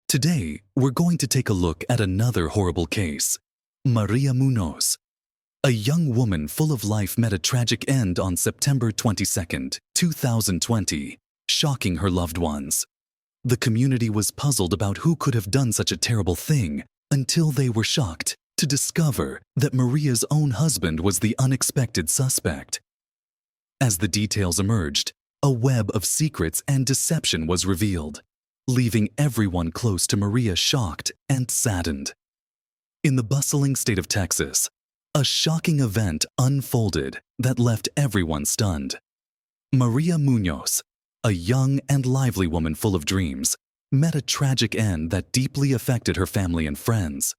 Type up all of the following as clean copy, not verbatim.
Today, we're going to take a look at another horrible case. Maria Muñoz. A young woman full of life met a tragic end on September 22, 2020, shocking her loved ones. The community was puzzled about who could have done such a terrible thing until they were shocked to discover that Maria's own husband was the unexpected suspect. As the details emerged, a web of secrets and deception was revealed, leaving everyone close to Maria shocked and saddened. In the bustling state of Texas, a shocking event unfolded that left everyone stunned. Maria Muñoz, a young and lively woman full of dreams, met a tragic end that deeply affected her family and friends.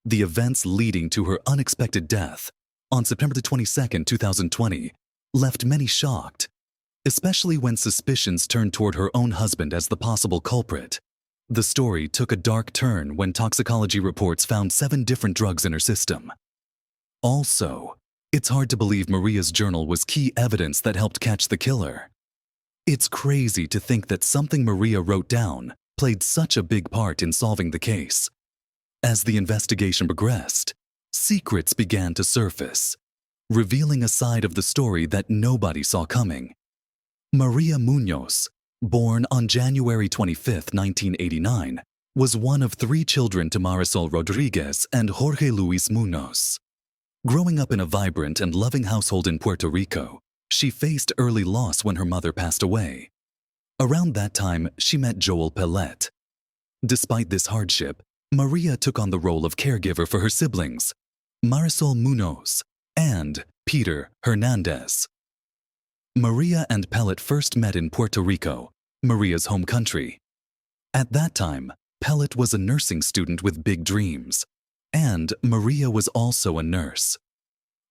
The events leading to her unexpected death on September 22, 2020, left many shocked, especially when suspicions turned toward her own husband as the possible culprit. The story took a dark turn when toxicology reports found 7 different drugs in her system. Also, it's hard to believe Maria's journal was key evidence that helped catch the killer. It's crazy to think that something Maria wrote down played such a big part in solving the case. As the investigation progressed, secrets began to surface, revealing a side of the story that nobody saw coming. Maria Muñoz, born on January 25, 1989, was one of 3 children to Marisol Rodriguez and Jorge Luis Muñoz. Growing up in a vibrant and loving household in Puerto Rico, she faced early loss when her mother passed away. Around that time, she met Joel Pellet. Despite this hardship, Maria took on the role of caregiver for her siblings, Marisol Muñoz and Peter Hernandez. Maria and Pellet first met in Puerto Rico, Maria's home country. At that time, Pellet was a nursing student with big dreams, and Maria was also a nurse.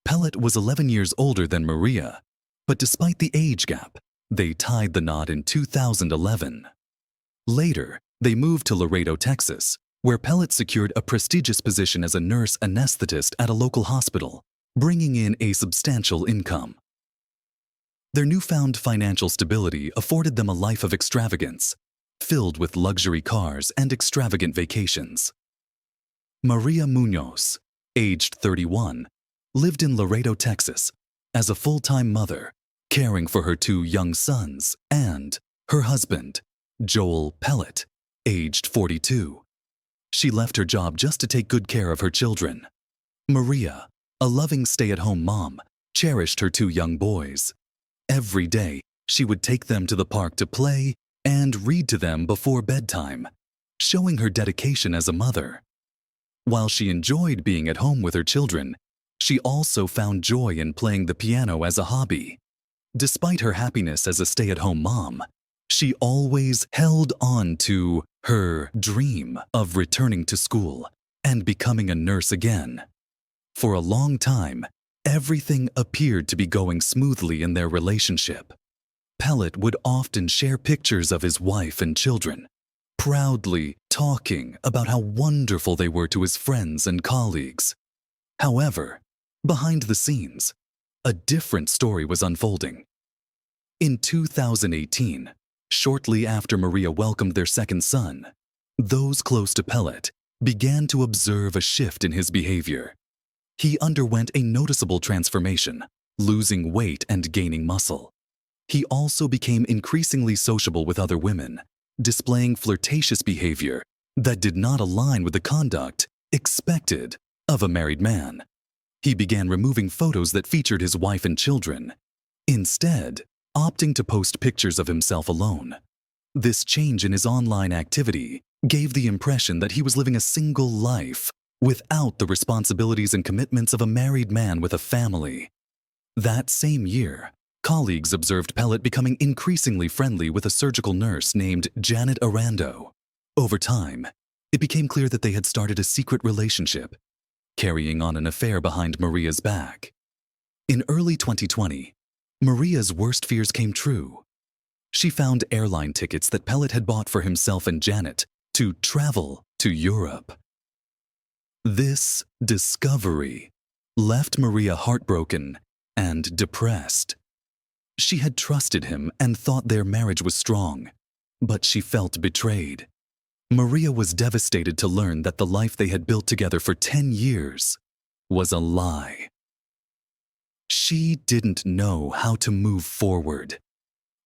Pellet was 11 years older than Maria, but despite the age gap, they tied the knot in 2011. Later, they moved to Laredo, Texas, where Pellet secured a prestigious position as a nurse anesthetist at a local hospital, bringing in a substantial income. Their newfound financial stability afforded them a life of extravagance, filled with luxury cars and extravagant vacations. Maria Muñoz, aged 31, lived in Laredo, Texas, as a full-time mother, caring for her 2 young sons and her husband, Joel Pellet, aged 42. She left her job just to take good care of her children. Maria, a loving stay-at-home mom, cherished her 2 young boys. Every day, she would take them to the park to play and read to them before bedtime, showing her dedication as a mother. While she enjoyed being at home with her children, she also found joy in playing the piano as a hobby. Despite her happiness as a stay-at-home mom, she always held on to her dream of returning to school and becoming a nurse again. For a long time, everything appeared to be going smoothly in their relationship. Pellet would often share pictures of his wife and children, proudly talking about how wonderful they were to his friends and colleagues. However, behind the scenes, a different story was unfolding. In 2018, shortly after Maria welcomed their second son, those close to Pellet began to observe a shift in his behavior. He underwent a noticeable transformation, losing weight and gaining muscle. He also became increasingly sociable with other women, displaying flirtatious behavior that did not align with the conduct expected of a married man. He began removing photos that featured his wife and children, instead opting to post pictures of himself alone. This change in his online activity gave the impression that he was living a single life without the responsibilities and commitments of a married man with a family. That same year, colleagues observed Pellet becoming increasingly friendly with a surgical nurse named Janet Arando. Over time, it became clear that they had started a secret relationship, carrying on an affair behind Maria's back. In early 2020, Maria's worst fears came true. She found airline tickets that Pellet had bought for himself and Janet to travel to Europe. This discovery left Maria heartbroken and depressed. She had trusted him and thought their marriage was strong, but she felt betrayed. Maria was devastated to learn that the life they had built together for 10 years was a lie. She didn't know how to move forward,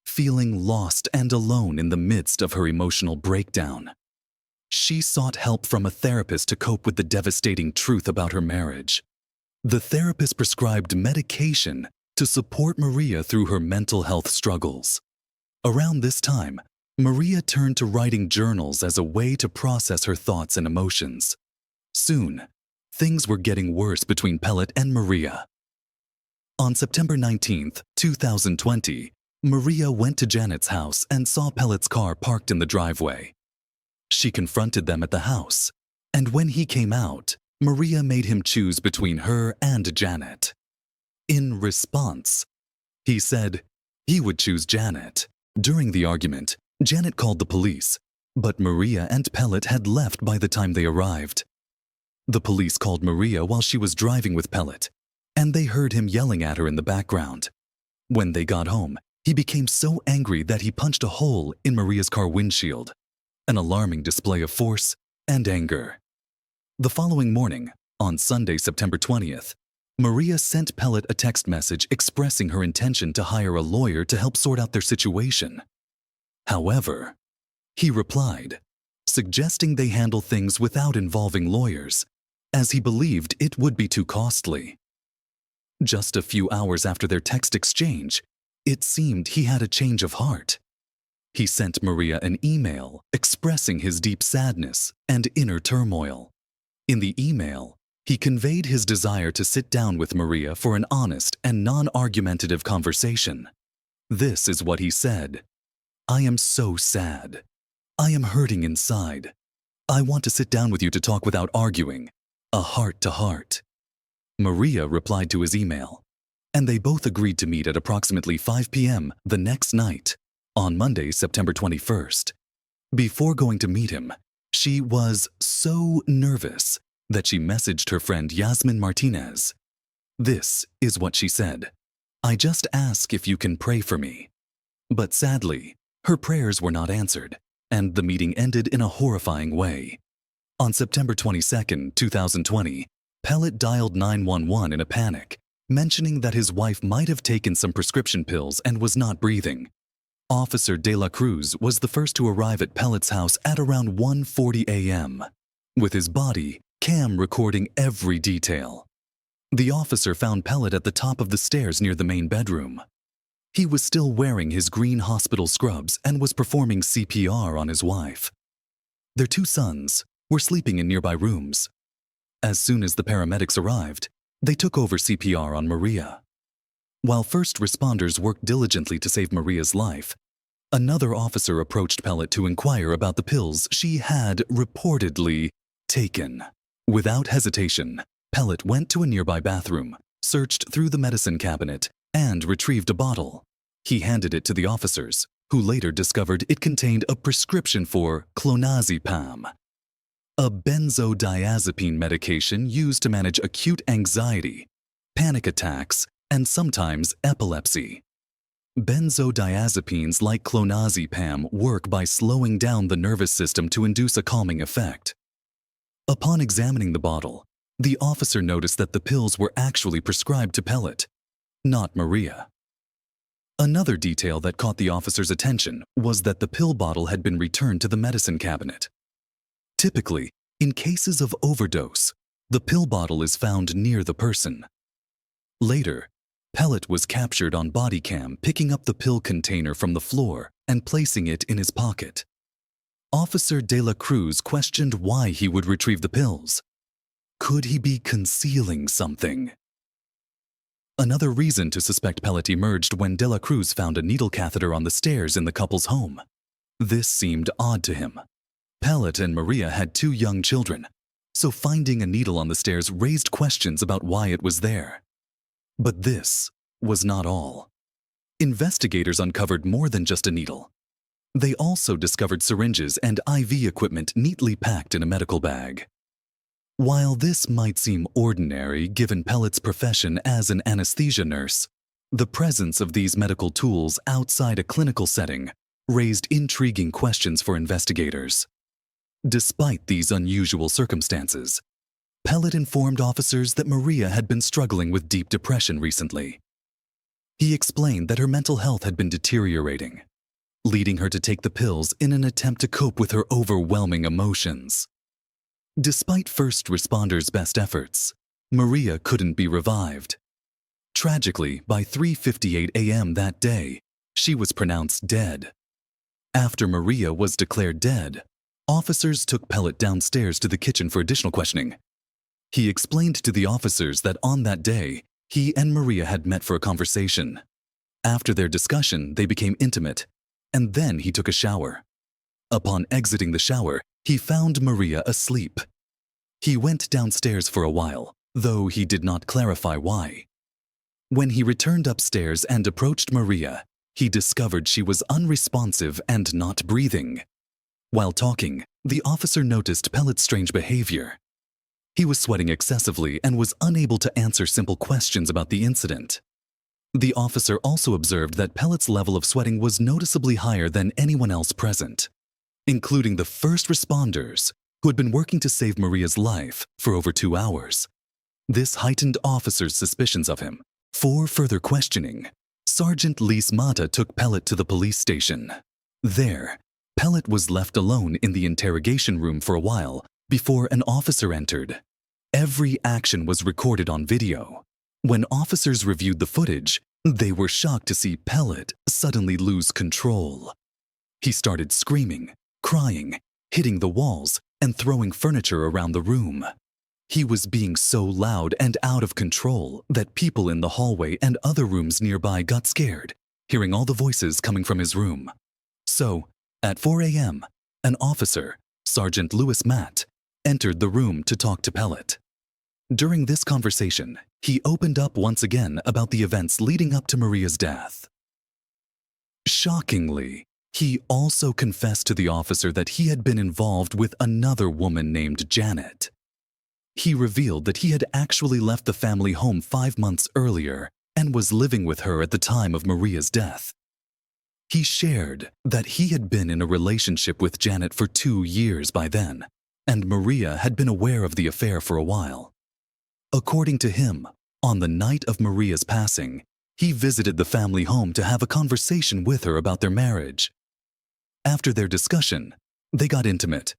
feeling lost and alone in the midst of her emotional breakdown. She sought help from a therapist to cope with the devastating truth about her marriage. The therapist prescribed medication to support Maria through her mental health struggles. Around this time, Maria turned to writing journals as a way to process her thoughts and emotions. Soon, things were getting worse between Pellet and Maria. On September 19, 2020, Maria went to Janet's house and saw Pellet's car parked in the driveway. She confronted them at the house, and when he came out, Maria made him choose between her and Janet. In response, he said he would choose Janet. During the argument, Janet called the police, but Maria and Pellet had left by the time they arrived. The police called Maria while she was driving with Pellet, and they heard him yelling at her in the background. When they got home, he became so angry that he punched a hole in Maria's car windshield, an alarming display of force and anger. The following morning, on Sunday, September 20th, Maria sent Pellet a text message expressing her intention to hire a lawyer to help sort out their situation. However, he replied, suggesting they handle things without involving lawyers, as he believed it would be too costly. Just a few hours after their text exchange, it seemed he had a change of heart. He sent Maria an email expressing his deep sadness and inner turmoil. In the email, he conveyed his desire to sit down with Maria for an honest and non-argumentative conversation. This is what he said. "I am so sad. I am hurting inside. I want to sit down with you to talk without arguing, a heart-to-heart." Maria replied to his email, and they both agreed to meet at approximately 5 p.m. the next night, on Monday, September 21st. Before going to meet him, she was so nervous that she messaged her friend Yasmin Martinez. This is what she said. "I just ask if you can pray for me." But sadly, her prayers were not answered, and the meeting ended in a horrifying way. On September 22, 2020, Pellet dialed 911 in a panic, mentioning that his wife might have taken some prescription pills and was not breathing. Officer De La Cruz was the first to arrive at Pellet's house at around 1:40 a.m., with his body cam recording every detail. The officer found Pellet at the top of the stairs near the main bedroom. He was still wearing his green hospital scrubs and was performing CPR on his wife. Their 2 sons were sleeping in nearby rooms. As soon as the paramedics arrived, they took over CPR on Maria. While first responders worked diligently to save Maria's life, another officer approached Pellet to inquire about the pills she had reportedly taken. Without hesitation, Pellet went to a nearby bathroom, searched through the medicine cabinet, and retrieved a bottle. He handed it to the officers, who later discovered it contained a prescription for clonazepam, a benzodiazepine medication used to manage acute anxiety, panic attacks, and sometimes epilepsy. Benzodiazepines like clonazepam work by slowing down the nervous system to induce a calming effect. Upon examining the bottle, the officer noticed that the pills were actually prescribed to Pellet, not Maria. Another detail that caught the officer's attention was that the pill bottle had been returned to the medicine cabinet. Typically, in cases of overdose, the pill bottle is found near the person. Later, Pellet was captured on body cam picking up the pill container from the floor and placing it in his pocket. Officer De La Cruz questioned why he would retrieve the pills. Could he be concealing something? Another reason to suspect Pellet emerged when De La Cruz found a needle catheter on the stairs in the couple's home. This seemed odd to him. Pellet and Maria had 2 young children, so finding a needle on the stairs raised questions about why it was there. But this was not all. Investigators uncovered more than just a needle. They also discovered syringes and IV equipment neatly packed in a medical bag. While this might seem ordinary given Pellet's profession as an anesthesia nurse, the presence of these medical tools outside a clinical setting raised intriguing questions for investigators. Despite these unusual circumstances, Pellet informed officers that Maria had been struggling with deep depression recently. He explained that her mental health had been deteriorating, leading her to take the pills in an attempt to cope with her overwhelming emotions. Despite first responders' best efforts, Maria couldn't be revived. Tragically, by 3:58 a.m. that day, she was pronounced dead. After Maria was declared dead, officers took Pellet downstairs to the kitchen for additional questioning. He explained to the officers that on that day, he and Maria had met for a conversation. After their discussion, they became intimate, and then he took a shower. Upon exiting the shower, he found Maria asleep. He went downstairs for a while, though he did not clarify why. When he returned upstairs and approached Maria, he discovered she was unresponsive and not breathing. While talking, the officer noticed Pellet's strange behavior. He was sweating excessively and was unable to answer simple questions about the incident. The officer also observed that Pellet's level of sweating was noticeably higher than anyone else present, including the first responders who had been working to save Maria's life for over 2 hours. This heightened officers' suspicions of him. For further questioning, Sergeant Lise Mata took Pellet to the police station. There, Pellet was left alone in the interrogation room for a while before an officer entered. Every action was recorded on video. When officers reviewed the footage, they were shocked to see Pellet suddenly lose control. He started screaming, crying, hitting the walls, and throwing furniture around the room. He was being so loud and out of control that people in the hallway and other rooms nearby got scared, hearing all the voices coming from his room. So, at 4 a.m., an officer, Sergeant Louis Matt, entered the room to talk to Pellet. During this conversation, he opened up once again about the events leading up to Maria's death. Shockingly, he also confessed to the officer that he had been involved with another woman named Janet. He revealed that he had actually left the family home 5 months earlier and was living with her at the time of Maria's death. He shared that he had been in a relationship with Janet for 2 years by then, and Maria had been aware of the affair for a while. According to him, on the night of Maria's passing, he visited the family home to have a conversation with her about their marriage. After their discussion, they got intimate.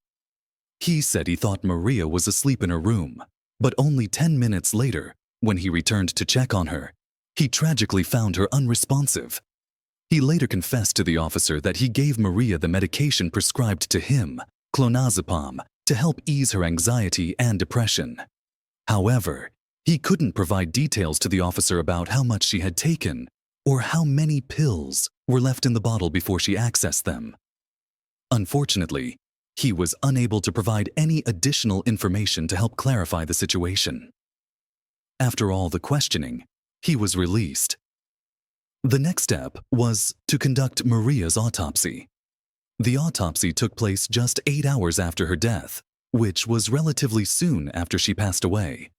He said he thought Maria was asleep in her room, but only 10 minutes later, when he returned to check on her, he tragically found her unresponsive. He later confessed to the officer that he gave Maria the medication prescribed to him, clonazepam, to help ease her anxiety and depression. However, he couldn't provide details to the officer about how much she had taken or how many pills were left in the bottle before she accessed them. Unfortunately, he was unable to provide any additional information to help clarify the situation. After all the questioning, he was released. The next step was to conduct Maria's autopsy. The autopsy took place just 8 hours after her death, which was relatively soon after she passed away.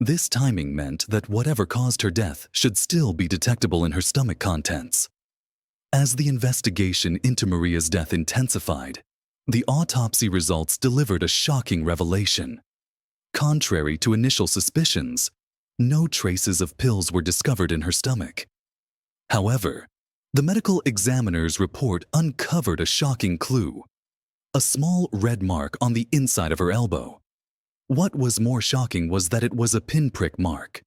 This timing meant that whatever caused her death should still be detectable in her stomach contents. As the investigation into Maria's death intensified, the autopsy results delivered a shocking revelation. Contrary to initial suspicions, no traces of pills were discovered in her stomach. However, the medical examiner's report uncovered a shocking clue: a small red mark on the inside of her elbow. What was more shocking was that it was a pinprick mark.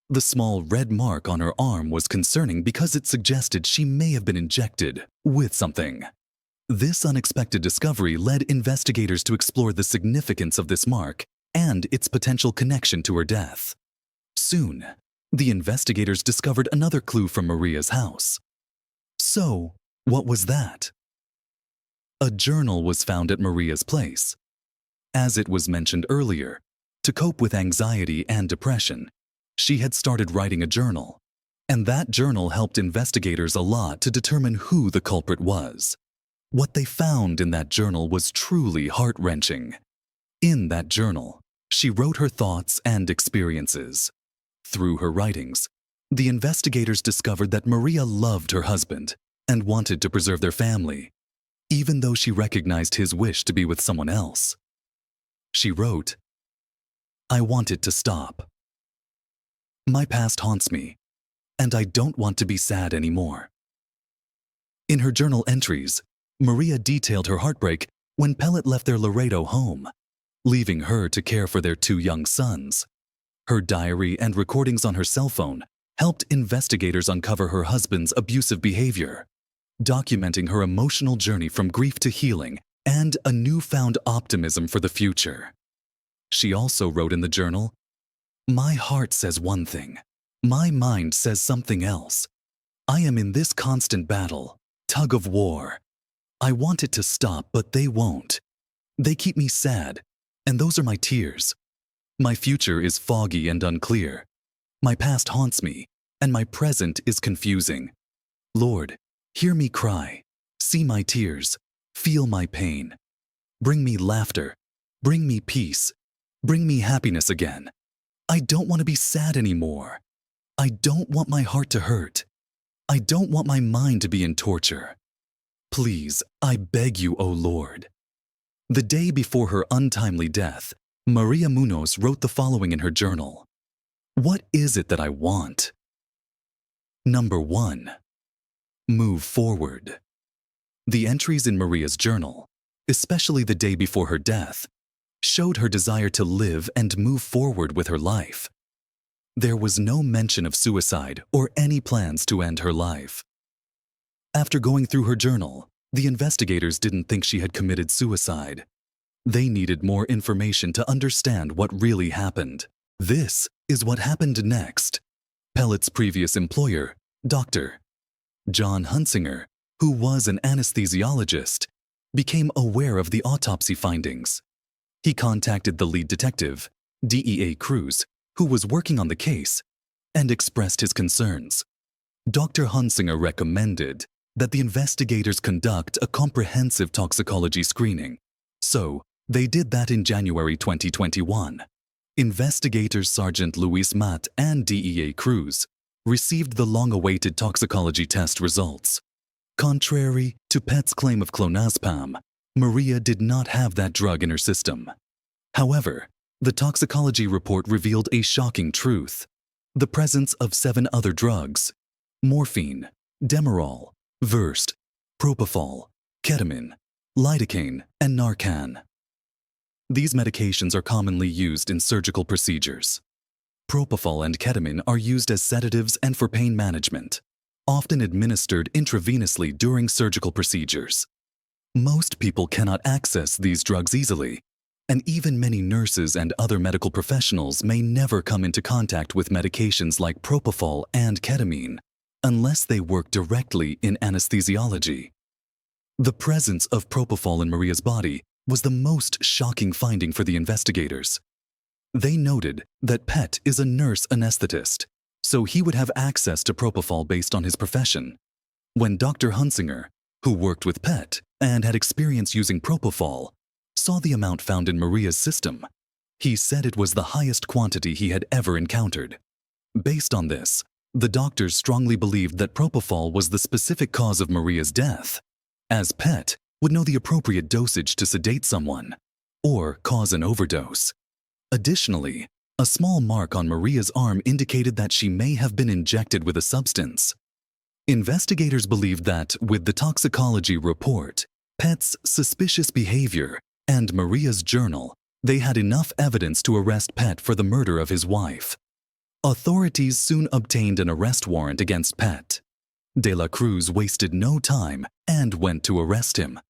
The small red mark on her arm was concerning because it suggested she may have been injected with something. This unexpected discovery led investigators to explore the significance of this mark and its potential connection to her death. Soon, the investigators discovered another clue from Maria's house. So, what was that? A journal was found at Maria's place. As it was mentioned earlier, to cope with anxiety and depression, she had started writing a journal, and that journal helped investigators a lot to determine who the culprit was. What they found in that journal was truly heart-wrenching. In that journal, she wrote her thoughts and experiences. Through her writings, the investigators discovered that Maria loved her husband and wanted to preserve their family. even though she recognized his wish to be with someone else. She wrote, "I want it to stop. My past haunts me, and I don't want to be sad anymore." In her journal entries, Maria detailed her heartbreak when Pellet left their Laredo home, leaving her to care for their 2 young sons. Her diary and recordings on her cell phone helped investigators uncover her husband's abusive behavior, documenting her emotional journey from grief to healing and a newfound optimism for the future. She also wrote in the journal, "My heart says one thing. My mind says something else. I am in this constant battle, tug of war. I want it to stop, but they won't. They keep me sad, and those are my tears. My future is foggy and unclear. My past haunts me, and my present is confusing. Lord, hear me cry, see my tears, feel my pain. Bring me laughter, bring me peace, bring me happiness again. I don't want to be sad anymore. I don't want my heart to hurt. I don't want my mind to be in torture. Please, I beg you, O Lord." The day before her untimely death, Maria Muñoz wrote the following in her journal. "What is it that I want? Number 1. Move forward." The entries in Maria's journal, especially the day before her death, showed her desire to live and move forward with her life. There was no mention of suicide or any plans to end her life. After going through her journal, the investigators didn't think she had committed suicide. They needed more information to understand what really happened. This is what happened next. Pellet's previous employer, Dr. John Hunsinger, who was an anesthesiologist, became aware of the autopsy findings. He contacted the lead detective, DEA Cruz, who was working on the case, and expressed his concerns. Dr. Hunsinger recommended that the investigators conduct a comprehensive toxicology screening. So, they did that in January 2021. Investigators Sergeant Luis Matt and DEA Cruz received the long-awaited toxicology test results. Contrary to Pet's claim of clonazepam, Maria did not have that drug in her system. However, the toxicology report revealed a shocking truth: the presence of 7 other drugs: morphine, Demerol, Versed, propofol, ketamine, lidocaine, and Narcan. These medications are commonly used in surgical procedures. Propofol and ketamine are used as sedatives and for pain management, often administered intravenously during surgical procedures. Most people cannot access these drugs easily, and even many nurses and other medical professionals may never come into contact with medications like propofol and ketamine unless they work directly in anesthesiology. The presence of propofol in Maria's body was the most shocking finding for the investigators. They noted that Pet is a nurse anesthetist, so he would have access to propofol based on his profession. When Dr. Hunsinger, who worked with Pet and had experience using propofol, saw the amount found in Maria's system, he said it was the highest quantity he had ever encountered. Based on this, the doctors strongly believed that propofol was the specific cause of Maria's death, as Pet would know the appropriate dosage to sedate someone or cause an overdose. Additionally, a small mark on Maria's arm indicated that she may have been injected with a substance. Investigators believed that, with the toxicology report, Pet's suspicious behavior, and Maria's journal, they had enough evidence to arrest Pet for the murder of his wife. Authorities soon obtained an arrest warrant against Pet. De la Cruz wasted no time and went to arrest him.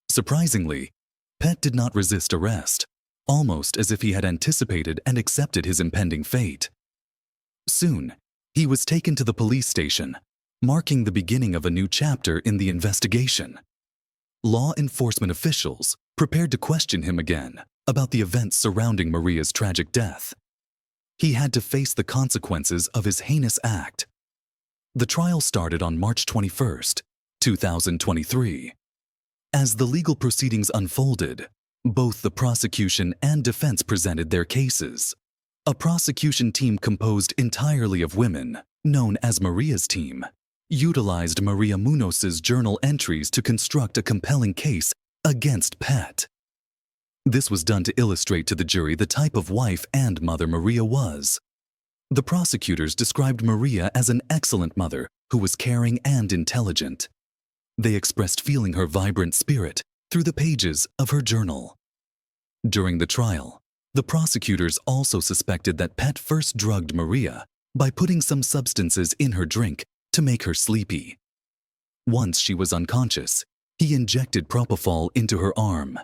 Surprisingly, Pet did not resist arrest, almost as if he had anticipated and accepted his impending fate. Soon, he was taken to the police station, marking the beginning of a new chapter in the investigation. Law enforcement officials prepared to question him again about the events surrounding Maria's tragic death. He had to face the consequences of his heinous act. The trial started on March 21st, 2023. As the legal proceedings unfolded, both the prosecution and defense presented their cases. A prosecution team composed entirely of women, known as Maria's team, utilized Maria Muñoz's journal entries to construct a compelling case against Pet. This was done to illustrate to the jury the type of wife and mother Maria was. The prosecutors described Maria as an excellent mother who was caring and intelligent. They expressed feeling her vibrant spirit through the pages of her journal. During the trial, the prosecutors also suspected that Pet first drugged Maria by putting some substances in her drink to make her sleepy. Once she was unconscious, he injected propofol into her arm.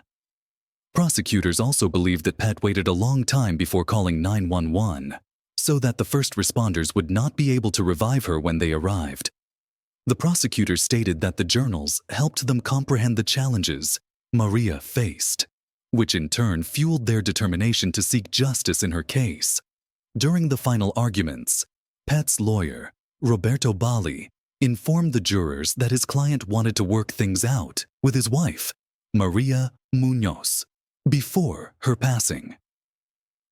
Prosecutors also believed that Pet waited a long time before calling 911, so that the first responders would not be able to revive her when they arrived. The prosecutors stated that the journals helped them comprehend the challenges Maria faced, which in turn fueled their determination to seek justice in her case. During the final arguments, Pet's lawyer, Roberto Bali, informed the jurors that his client wanted to work things out with his wife, Maria Muñoz, before her passing.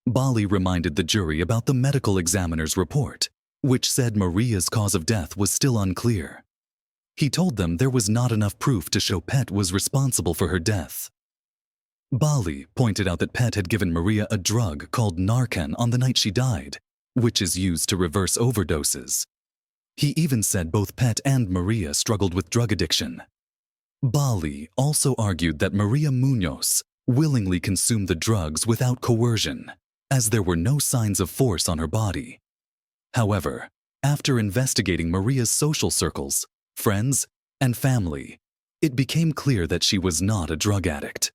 Bali reminded the jury about the medical examiner's report, which said Maria's cause of death was still unclear. He told them there was not enough proof to show Pet was responsible for her death. Bali pointed out that Pet had given Maria a drug called Narcan on the night she died, which is used to reverse overdoses. He even said both Pet and Maria struggled with drug addiction. Bali also argued that Maria Muñoz willingly consumed the drugs without coercion, as there were no signs of force on her body. However, after investigating Maria's social circles, friends, and family, it became clear that she was not a drug addict.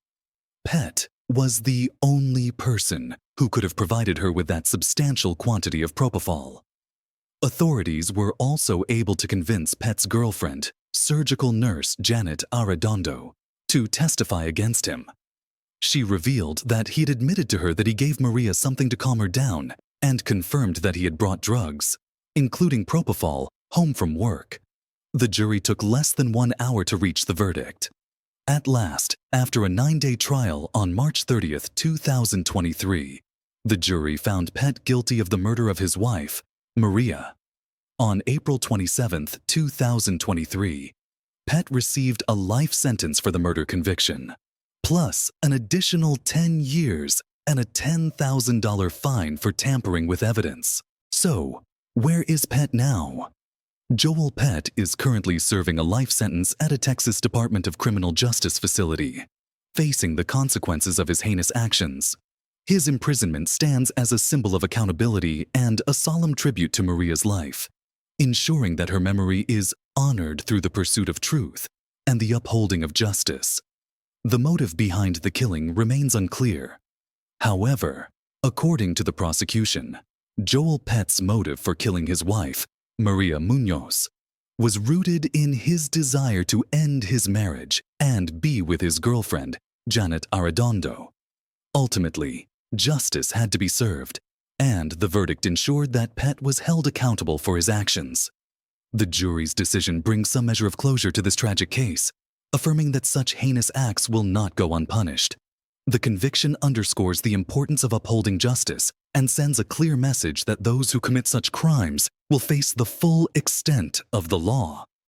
Pet was the only person who could have provided her with that substantial quantity of propofol. Authorities were also able to convince Pet's girlfriend, surgical nurse Janet Arredondo, to testify against him. She revealed that he had admitted to her that he gave Maria something to calm her down and confirmed that he had brought drugs, including propofol, home from work. The jury took less than 1 hour to reach the verdict. At last, after a 9-day trial on March 30th, 2023, the jury found Pet guilty of the murder of his wife, Maria. On April 27th, 2023, Pet received a life sentence for the murder conviction, plus an additional 10 years and a $10,000 fine for tampering with evidence. So, where is Pet now? Joel Pet is currently serving a life sentence at a Texas Department of Criminal Justice facility, facing the consequences of his heinous actions. His imprisonment stands as a symbol of accountability and a solemn tribute to Maria's life, ensuring that her memory is honored through the pursuit of truth and the upholding of justice. The motive behind the killing remains unclear. However, according to the prosecution, Joel Pet's motive for killing his wife, Maria Muñoz, was rooted in his desire to end his marriage and be with his girlfriend, Janet Arredondo. Ultimately, justice had to be served, and the verdict ensured that Pet was held accountable for his actions. The jury's decision brings some measure of closure to this tragic case, affirming that such heinous acts will not go unpunished. The conviction underscores the importance of upholding justice and sends a clear message that those who commit such crimes will face the full extent of the law.